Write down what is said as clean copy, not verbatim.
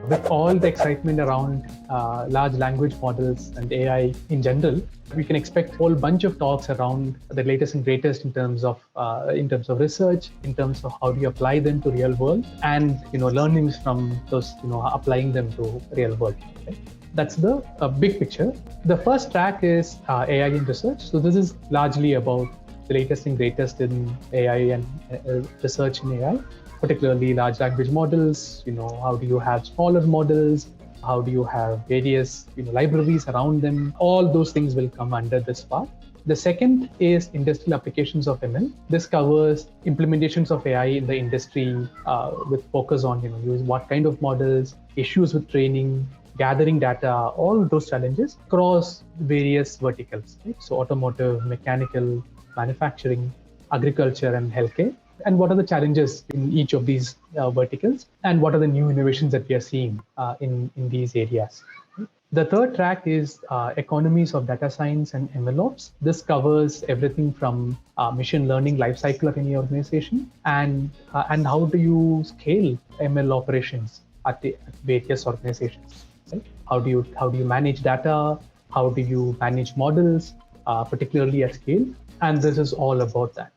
With all the excitement around large language models and AI in general, we can expect a whole bunch of talks around the latest and greatest in terms of research, in terms of how do you apply them to real world, and learnings from those applying them to real world. Right? That's the big picture. The first track is AI in research. So this is largely about the latest and greatest in AI and research in AI, particularly large language models. How do you have smaller models? How do you have various libraries around them? All those things will come under this part. The second is industrial applications of ML. This covers implementations of AI in the industry with focus on use what kind of models, issues with training, gathering data, all those challenges across various verticals. Right? So automotive, mechanical, manufacturing, agriculture, and healthcare. And what are the challenges in each of these verticals? And what are the new innovations that we are seeing in these areas? The third track is Economies of Data Science and MLOps. This covers everything from machine learning lifecycle of any organization and how do you scale ML operations at various organizations. Right? How do you manage data? How do you manage models, particularly at scale? And this is all about that.